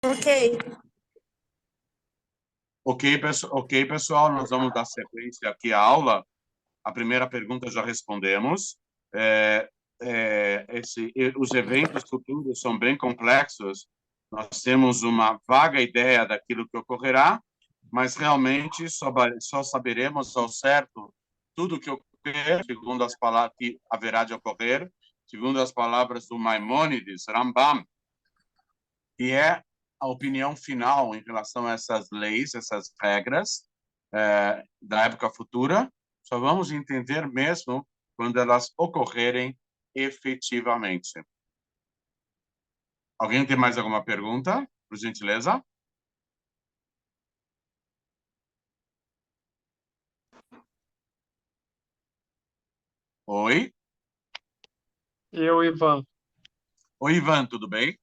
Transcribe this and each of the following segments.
Ok. Ok, pessoal, nós vamos dar sequência aqui à aula. A primeira pergunta já respondemos. Os eventos futuros são bem complexos. Nós temos uma vaga ideia daquilo que ocorrerá, mas realmente só saberemos ao certo tudo o que ocorrer, segundo as palavras que haverá de ocorrer, segundo as palavras do Maimônides, Rambam, que é a opinião final em relação a essas leis, essas regras da época futura. Só vamos entender mesmo quando elas ocorrerem efetivamente. Alguém tem mais alguma pergunta, por gentileza? Oi? Eu, Ivan. Oi, Ivan, tudo bem?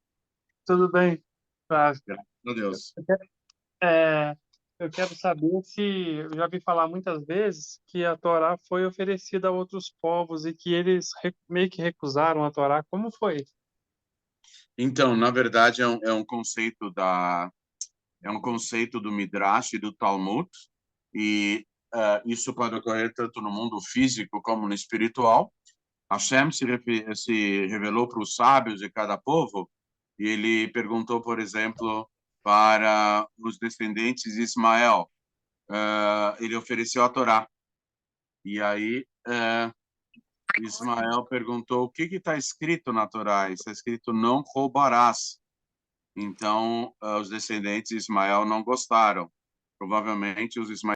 Tudo bem? Ah, Graças a Deus. é, eu quero saber se eu já vi falar muitas vezes que a Torá foi oferecida a outros povos e que eles meio que recusaram a Torá. Como foi? Então, na verdade, é um conceito do Midrash e do Talmud, e isso pode ocorrer tanto no mundo físico como no espiritual. Hashem se revelou para os sábios de cada povo e ele perguntou, por exemplo, para os descendentes de Ismael. Ele ofereceu a Torá. E aí Ismael perguntou o que está escrito na Torá. Está escrito não roubarás. Então os descendentes de Ismael não gostaram. Provavelmente os Ismael.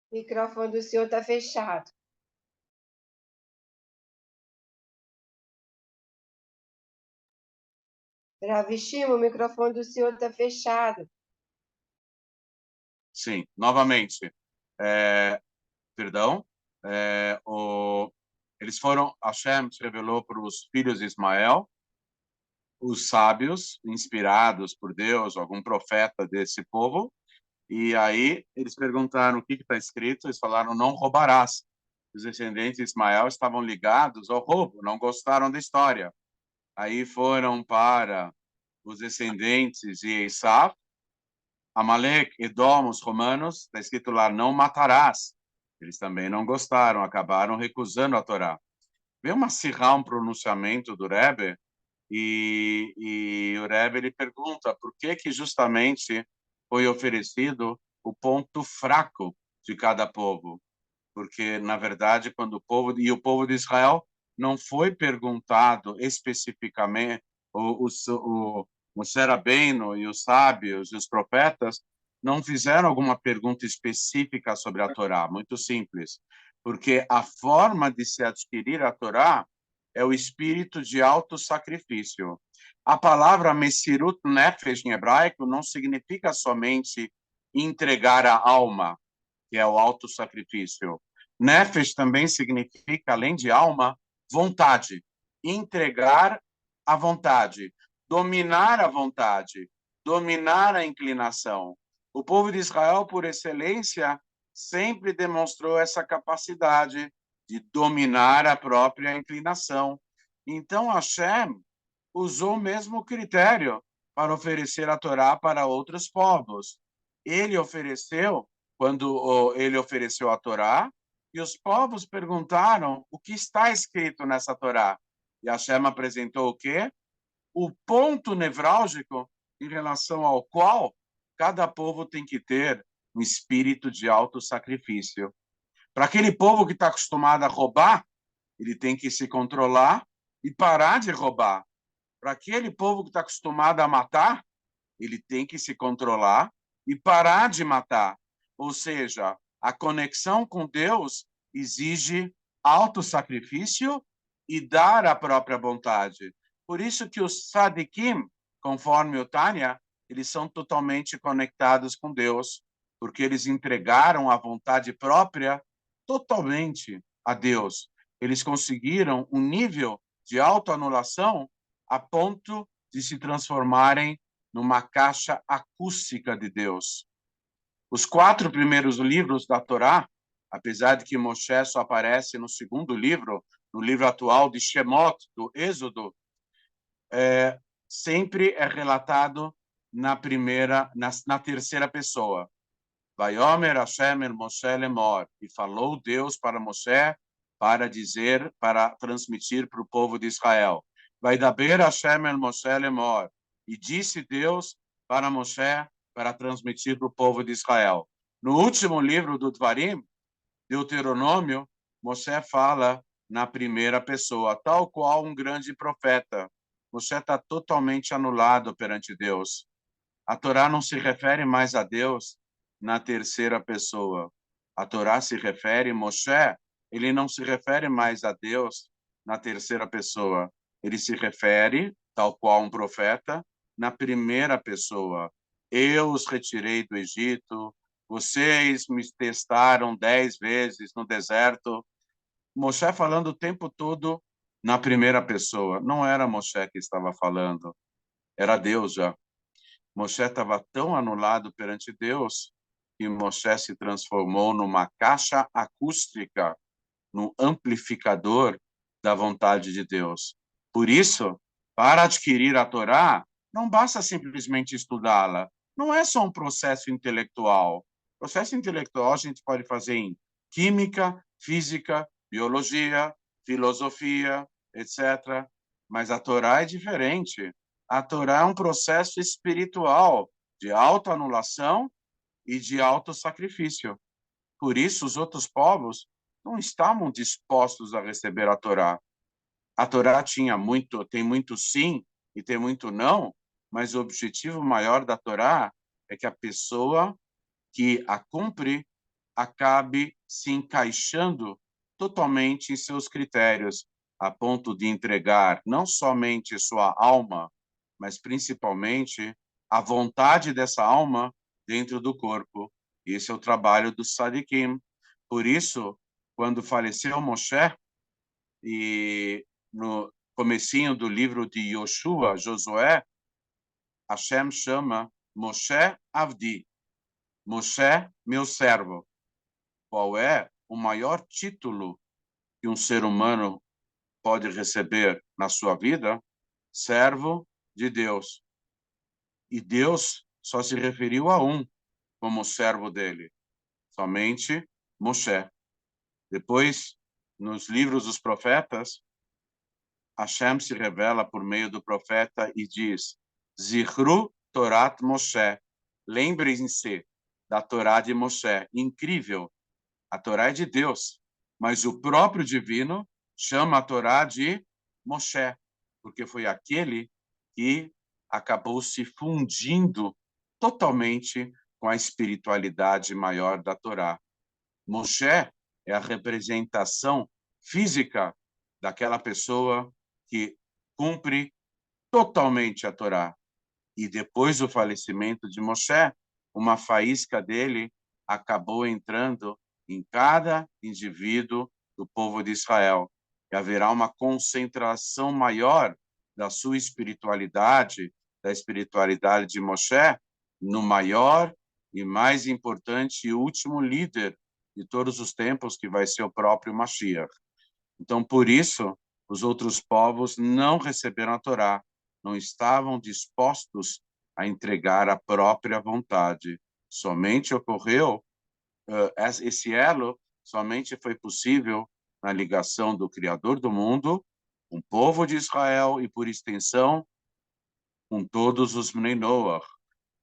O microfone do senhor está fechado. Ravishima, o microfone do senhor está fechado. Sim, novamente. Perdão. Hashem se revelou para os filhos de Ismael, os sábios, inspirados por Deus, algum profeta desse povo, e aí eles perguntaram o que está escrito, eles falaram, não roubarás. Os descendentes de Ismael estavam ligados ao roubo, não gostaram da história. Aí foram para os descendentes de Esaú, Amalek, Edom, os romanos, está escrito lá, não matarás. Eles também não gostaram, acabaram recusando a Torá. Veio uma sirra, um pronunciamento do Rebbe, e o Rebbe ele pergunta por que justamente foi oferecido o ponto fraco de cada povo. Porque, na verdade, quando o povo de Israel não foi perguntado especificamente, o Serabeno e os sábios e os profetas não fizeram alguma pergunta específica sobre a Torá, muito simples, porque a forma de se adquirir a Torá é o espírito de autossacrifício. A palavra Messirut Nefesh em hebraico não significa somente entregar a alma, que é o autossacrifício. Nefesh também significa, além de alma, vontade. Entregar a vontade, dominar a vontade, dominar a inclinação. O povo de Israel, por excelência, sempre demonstrou essa capacidade de dominar a própria inclinação. Então, Hashem usou o mesmo critério para oferecer a Torá para outros povos. Ele ofereceu, quando ele ofereceu a Torá, e os povos perguntaram o que está escrito nessa Torá. E Hashem apresentou o quê? O ponto nevrálgico em relação ao qual cada povo tem que ter um espírito de autossacrifício. Para aquele povo que está acostumado a roubar, ele tem que se controlar e parar de roubar. Para aquele povo que está acostumado a matar, ele tem que se controlar e parar de matar. Ou seja, a conexão com Deus exige autossacrifício e dar a própria vontade. Por isso que os sadikim, conforme o Tânia, eles são totalmente conectados com Deus, porque eles entregaram a vontade própria totalmente a Deus. Eles conseguiram um nível de autoanulação a ponto de se transformarem numa caixa acústica de Deus. Os 4 primeiros livros da Torá apesar de que Moshe só aparece no segundo livro, no livro atual de Shemot, do Êxodo, sempre é relatado na terceira pessoa. Vaiomer Hashem el Moshe lemor, e falou Deus para Moshe para transmitir para o povo de Israel. Vaidaber Hashem el Moshe lemor, e disse Deus para Moshe para transmitir para o povo de Israel. No último livro do Dvarim, Deuteronômio, Moshe fala na primeira pessoa, tal qual um grande profeta. Moshe está totalmente anulado perante Deus. A Torá não se refere mais a Deus na terceira pessoa. A Torá se refere, Moshe, ele não se refere mais a Deus na terceira pessoa. Ele se refere, tal qual um profeta, na primeira pessoa. Eu os retirei do Egito, vocês me testaram 10 vezes no deserto. Moshe falando o tempo todo na primeira pessoa. Não era Moshe que estava falando, era Deus já. Moshe estava tão anulado perante Deus que Moshe se transformou numa caixa acústica, num amplificador da vontade de Deus. Por isso, para adquirir a Torá, não basta simplesmente estudá-la. Não é só um processo intelectual. Processo intelectual a gente pode fazer em química, física, biologia, filosofia, etc. Mas a Torá é diferente. A Torá é um processo espiritual de autoanulação e de autossacrifício. Por isso, os outros povos não estavam dispostos a receber a Torá. A Torá tem muito sim e tem muito não, mas o objetivo maior da Torá é que a pessoa que a cumpre acabe se encaixando totalmente em seus critérios, a ponto de entregar não somente sua alma, mas principalmente a vontade dessa alma dentro do corpo. Esse é o trabalho do Sadikim. Por isso, quando faleceu Moshe, e no comecinho do livro de Yoshua, Josué, Hashem chama Moshe Avdi, Moshe, meu servo. Qual é o maior título que um ser humano pode receber na sua vida? Servo de Deus. E Deus só se referiu a um como servo dele, somente Moshe. Depois, nos livros dos profetas, Hashem se revela por meio do profeta e diz: Zichru Torat Moshe. Lembrem-se da Torá de Moshe. Incrível. A Torá é de Deus, mas o próprio divino chama a Torá de Moshe, porque foi aquele que acabou se fundindo totalmente com a espiritualidade maior da Torá. Moshe é a representação física daquela pessoa que cumpre totalmente a Torá. E depois do falecimento de Moshe, uma faísca dele acabou entrando em cada indivíduo do povo de Israel. E haverá uma concentração maior da sua espiritualidade, da espiritualidade de Moshe, no maior e mais importante e último líder de todos os tempos, que vai ser o próprio Mashiach. Então, por isso, os outros povos não receberam a Torá, não estavam dispostos a entregar a própria vontade. Somente ocorreu, esse elo somente foi possível na ligação do Criador do mundo, com o povo de Israel e, por extensão, com todos os Bnei Noach,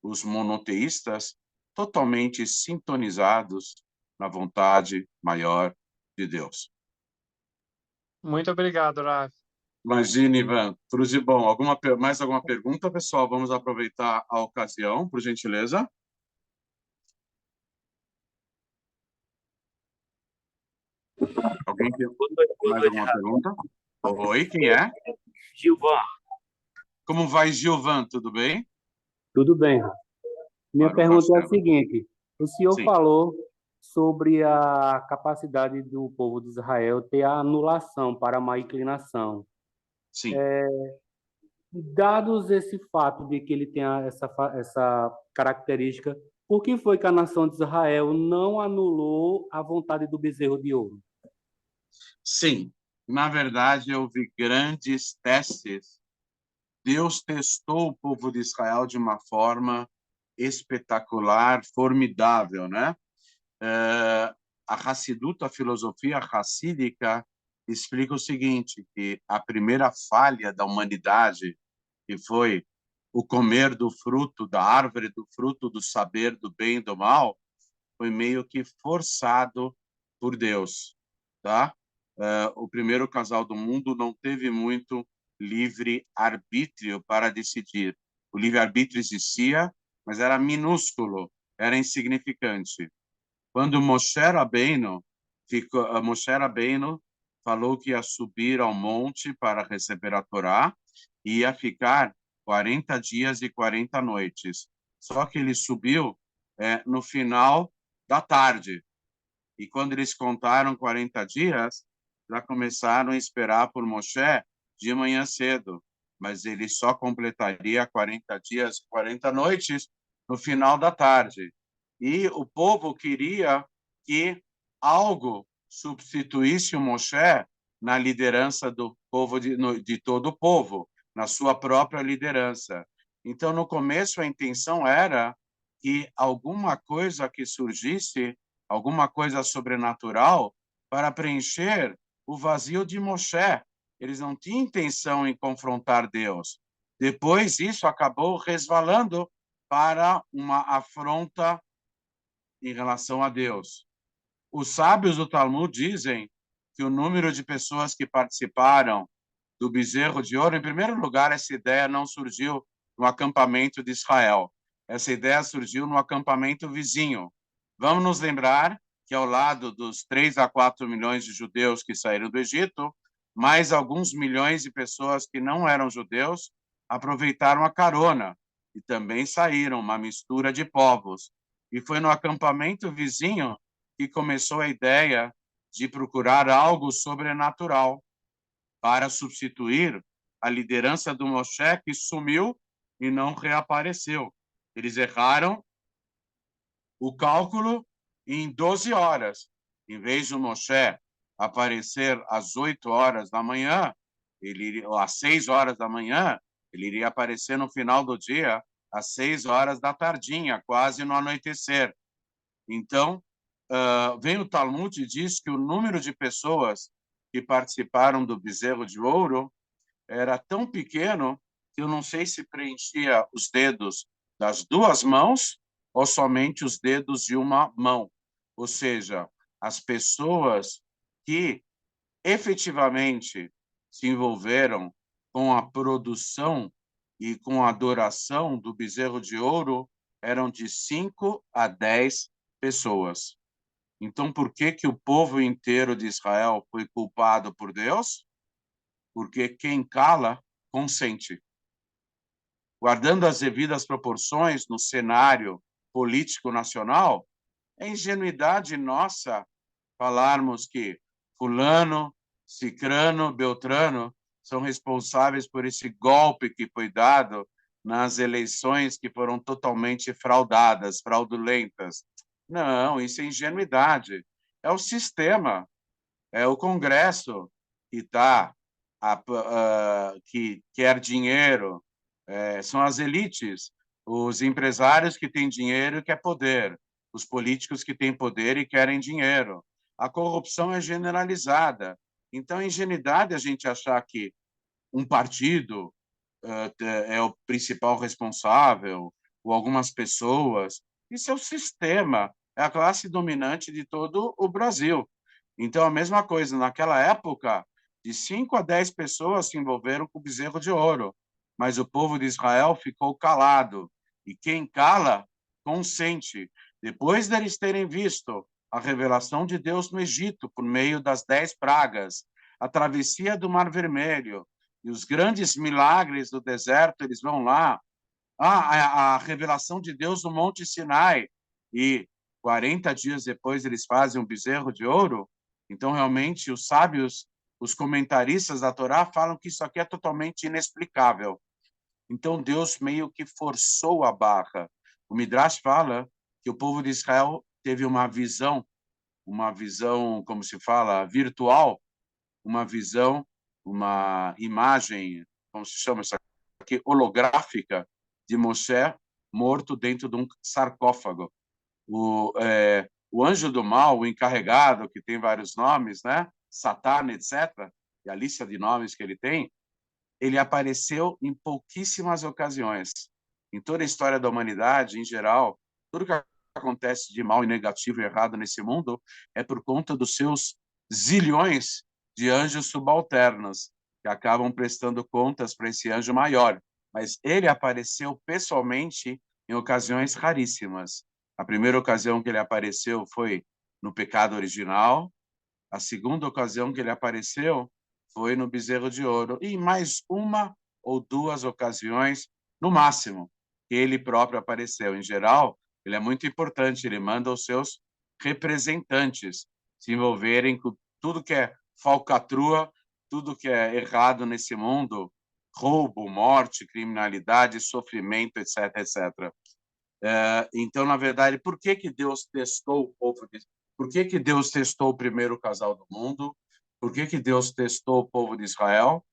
os monoteístas totalmente sintonizados na vontade maior de Deus. Muito obrigado, Rav. Imagine, Ivan. Tudo de bom. Mais alguma pergunta, pessoal? Vamos aproveitar a ocasião, por gentileza. Alguém tem mais alguma pergunta? Oi, quem é? Gilvan. Como vai, Gilvan? Tudo bem? Tudo bem. Minha Claro, pergunta é a Marcelo. seguinte: o senhor Sim. falou sobre a capacidade do povo de Israel ter a anulação para a má inclinação. Sim. Dados esse fato de que ele tem essa característica, Por que foi que a nação de Israel não anulou a vontade do bezerro de ouro? Sim, na verdade, houve grandes testes. Deus testou o povo de Israel de uma forma espetacular, formidável, né? A Hassidut, a filosofia hassídica, explica o seguinte, que a primeira falha da humanidade, que foi o comer do fruto, da árvore do fruto do saber do bem e do mal, foi meio que forçado por Deus, tá? O primeiro casal do mundo não teve muito livre-arbítrio para decidir. O livre-arbítrio existia, mas era minúsculo, era insignificante. Quando Moshe Rabbeinu falou que ia subir ao monte para receber a Torá e ia ficar 40 dias e 40 noites. Só que ele subiu no final da tarde. E quando eles contaram 40 dias, já começaram a esperar por Moshe de manhã cedo. Mas ele só completaria 40 dias e 40 noites no final da tarde. E o povo queria que algo substituísse o Moshe na liderança do povo, de todo o povo, na sua própria liderança. Então, no começo, a intenção era que alguma coisa que surgisse, alguma coisa sobrenatural, para preencher o vazio de Moshe. Eles não tinham intenção em confrontar Deus. Depois, isso acabou resvalando para uma afronta em relação a Deus. Os sábios do Talmud dizem que o número de pessoas que participaram do bezerro de ouro, em primeiro lugar, essa ideia não surgiu no acampamento de Israel. Essa ideia surgiu no acampamento vizinho. Vamos nos lembrar que ao lado dos 3 a 4 milhões de judeus que saíram do Egito, mais alguns milhões de pessoas que não eram judeus aproveitaram a carona e também saíram, uma mistura de povos. E foi no acampamento vizinho que começou a ideia de procurar algo sobrenatural para substituir a liderança do Moshe, que sumiu e não reapareceu. Eles erraram o cálculo em 12 horas. Em vez do Moshe aparecer às 8 horas da manhã, às 6 horas da manhã, ele iria aparecer no final do dia, às 6 horas da tardinha, quase no anoitecer. Então, vem o Talmud e diz que o número de pessoas que participaram do bezerro de ouro era tão pequeno que eu não sei se preenchia os dedos das duas mãos ou somente os dedos de uma mão. Ou seja, as pessoas que efetivamente se envolveram com a produção e com a adoração do bezerro de ouro eram de 5 a 10 pessoas. Então, por que que o povo inteiro de Israel foi culpado por Deus? Porque quem cala, consente. Guardando as devidas proporções no cenário político nacional, é ingenuidade nossa falarmos que fulano, cicrano, beltrano são responsáveis por esse golpe que foi dado nas eleições que foram totalmente fraudadas, fraudulentas. Não, isso é ingenuidade. É o sistema, é o Congresso que quer dinheiro, são as elites, os empresários que têm dinheiro e querem poder, os políticos que têm poder e querem dinheiro. A corrupção é generalizada. Então, é ingenuidade a gente achar que um partido é o principal responsável, ou algumas pessoas. Isso é o sistema, é a classe dominante de todo o Brasil. Então, a mesma coisa, naquela época, de 5 a 10 pessoas se envolveram com o bezerro de ouro, mas o povo de Israel ficou calado. E quem cala, consente. Depois deles terem visto a revelação de Deus no Egito, por meio das 10 pragas, a travessia do Mar Vermelho, e os grandes milagres do deserto, eles vão lá. A revelação de Deus no Monte Sinai. E 40 dias depois eles fazem um bezerro de ouro. Então, realmente, os sábios, os comentaristas da Torá falam que isso aqui é totalmente inexplicável. Então, Deus meio que forçou a barra. O Midrash fala que o povo de Israel teve uma visão, como se fala, virtual, uma visão, uma imagem, como se chama isso aqui, holográfica, de Moshe morto dentro de um sarcófago. O anjo do mal, o encarregado, que tem vários nomes, né? Satã, etc., e a lista de nomes que ele tem, ele apareceu em pouquíssimas ocasiões. Em toda a história da humanidade, em geral, tudo que acontece de mal e negativo e errado nesse mundo é por conta dos seus zilhões de anjos subalternos, que acabam prestando contas para esse anjo maior. Mas ele apareceu pessoalmente em ocasiões raríssimas. A primeira ocasião que ele apareceu foi no pecado original. A segunda ocasião que ele apareceu foi no bezerro de ouro. E mais uma ou duas ocasiões, no máximo, que ele próprio apareceu. Em geral, ele é muito importante. Ele manda os seus representantes se envolverem com tudo que é falcatrua, tudo que é errado nesse mundo, roubo, morte, criminalidade, sofrimento, etc., etc. Então, na verdade, por que Deus testou o povo de... Por que Deus testou o primeiro casal do mundo? Por que Deus testou o povo de Israel?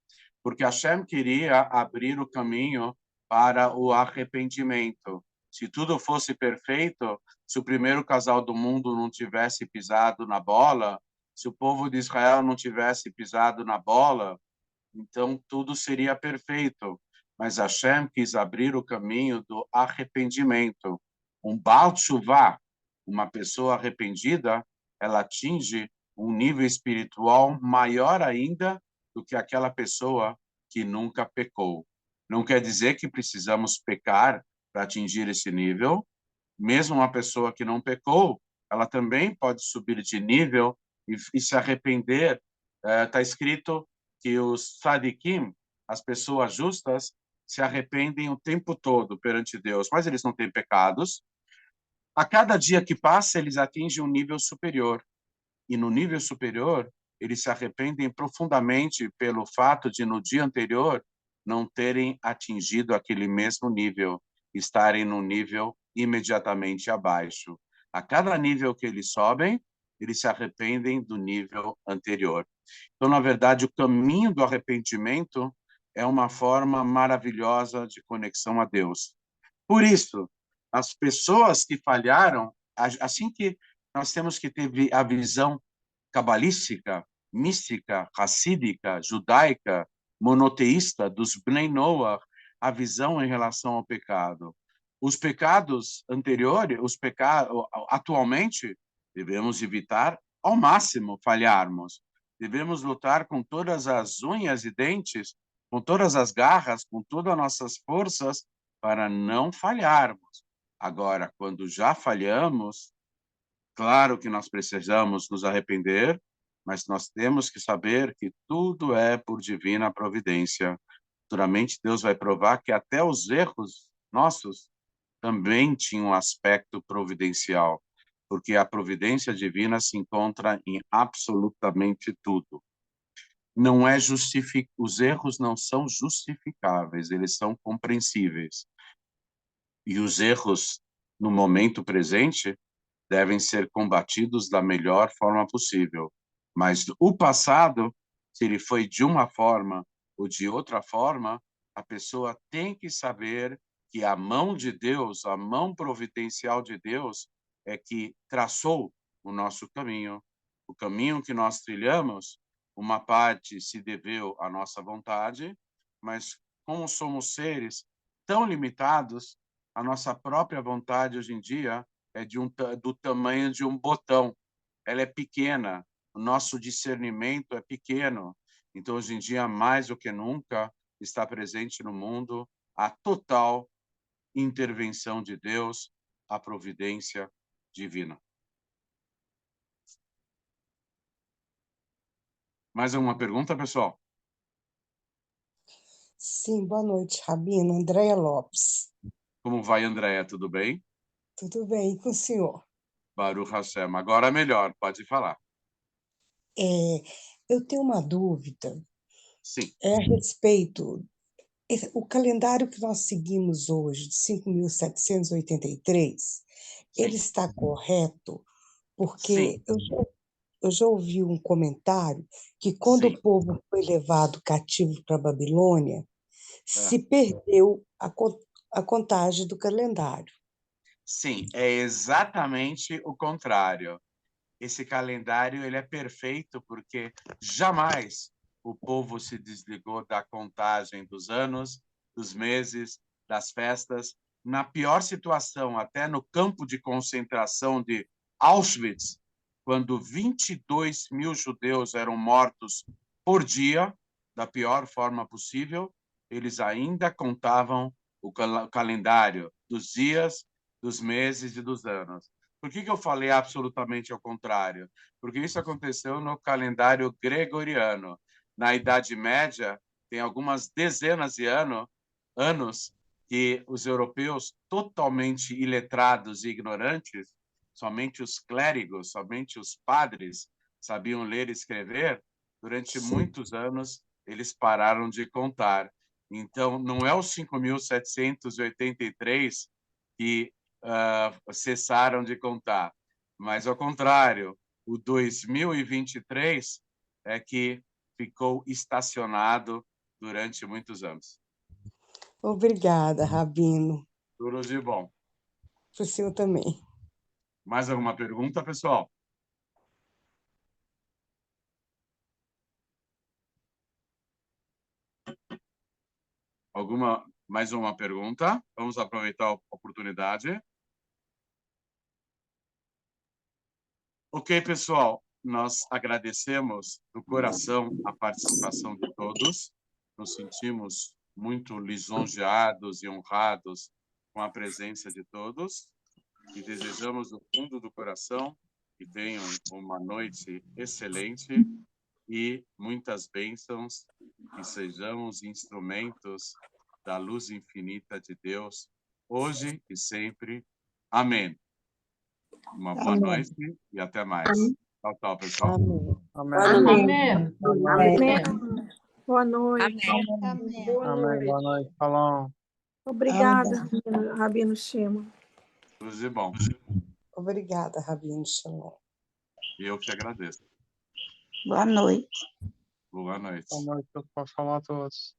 Porque Hashem queria abrir o caminho para o arrependimento. Se tudo fosse perfeito, se o primeiro casal do mundo não tivesse pisado na bola, se o povo de Israel não tivesse pisado na bola, então tudo seria perfeito. Mas Hashem quis abrir o caminho do arrependimento. Um Baal Teshuvah, uma pessoa arrependida, ela atinge um nível espiritual maior ainda do que aquela pessoa que nunca pecou. Não quer dizer que precisamos pecar para atingir esse nível. Mesmo uma pessoa que não pecou, ela também pode subir de nível e se arrepender. Está escrito que os tzadikim, as pessoas justas, se arrependem o tempo todo perante Deus, mas eles não têm pecados. A cada dia que passa, eles atingem um nível superior. E no nível superior, eles se arrependem profundamente pelo fato de, no dia anterior, não terem atingido aquele mesmo nível, estarem no nível imediatamente abaixo. A cada nível que eles sobem, eles se arrependem do nível anterior. Então, na verdade, o caminho do arrependimento é uma forma maravilhosa de conexão a Deus. Por isso, as pessoas que falharam, assim que nós temos que ter a visão cabalística, mística, racídica, judaica, monoteísta dos Bnei Noach, a visão em relação ao pecado. Os pecados anteriores, atualmente, devemos evitar ao máximo falharmos. Devemos lutar com todas as unhas e dentes, com todas as garras, com todas as nossas forças, para não falharmos. Agora, quando já falhamos, claro que nós precisamos nos arrepender, mas nós temos que saber que tudo é por divina providência. Futuramente, Deus vai provar que até os erros nossos também tinham um aspecto providencial, porque a providência divina se encontra em absolutamente tudo. Não é os erros não são justificáveis, eles são compreensíveis. E os erros no momento presente devem ser combatidos da melhor forma possível. Mas o passado, se ele foi de uma forma ou de outra forma, a pessoa tem que saber que a mão de Deus, a mão providencial de Deus, é que traçou o nosso caminho. O caminho que nós trilhamos, uma parte se deveu à nossa vontade, mas como somos seres tão limitados, a nossa própria vontade hoje em dia é do tamanho de um botão. Ela é pequena, o nosso discernimento é pequeno. Então, hoje em dia, mais do que nunca, está presente no mundo a total intervenção de Deus, a providência divina. Mais alguma pergunta, pessoal? Sim, boa noite, Rabino. Andréia Lopes. Como vai, Andréia? Tudo bem? Tudo bem com o senhor? Baruch Hashem. Agora melhor, pode falar. Eu tenho uma dúvida Sim. a respeito O calendário que nós seguimos hoje, de 5.783, ele Sim, está correto? sim, Porque eu já ouvi um comentário que quando sim. o povo foi levado cativo para a Babilônia, É. se perdeu a contagem do calendário. Sim, é exatamente o contrário. Esse calendário ele é perfeito porque jamais o povo se desligou da contagem dos anos, dos meses, das festas. Na pior situação, até no campo de concentração de Auschwitz, quando 22 mil judeus eram mortos por dia, da pior forma possível, eles ainda contavam o calendário dos dias, dos meses e dos anos. Por que eu falei absolutamente ao contrário? Porque isso aconteceu no calendário gregoriano. Na Idade Média, tem algumas dezenas de anos que os europeus, totalmente iletrados e ignorantes, somente os clérigos, somente os padres sabiam ler e escrever, durante muitos anos eles pararam de contar. Então, não é os 5.783 que cessaram de contar, mas, ao contrário, o 2023 é que ficou estacionado durante muitos anos. Obrigada, Rabino. Tudo de bom. Para o senhor também. Mais alguma pergunta, pessoal? Mais uma pergunta? Vamos aproveitar a oportunidade. Ok, pessoal, nós agradecemos do coração a participação de todos. Nos sentimos muito lisonjeados e honrados com a presença de todos e desejamos do fundo do coração que tenham uma noite excelente e muitas bênçãos, que sejamos instrumentos da luz infinita de Deus, hoje e sempre. Amém. Uma boa noite e até mais. Tchau, tchau, pessoal. Amém. Amém. Amém. Amém. Boa noite. Amém. Boa Amém. noite. Boa noite. Shalom. Obrigada, Rabino Shima. Tudo de bom. Obrigada, Rabino Shalom. Eu que agradeço. Boa noite. Boa noite. Boa noite. Shalom a todos.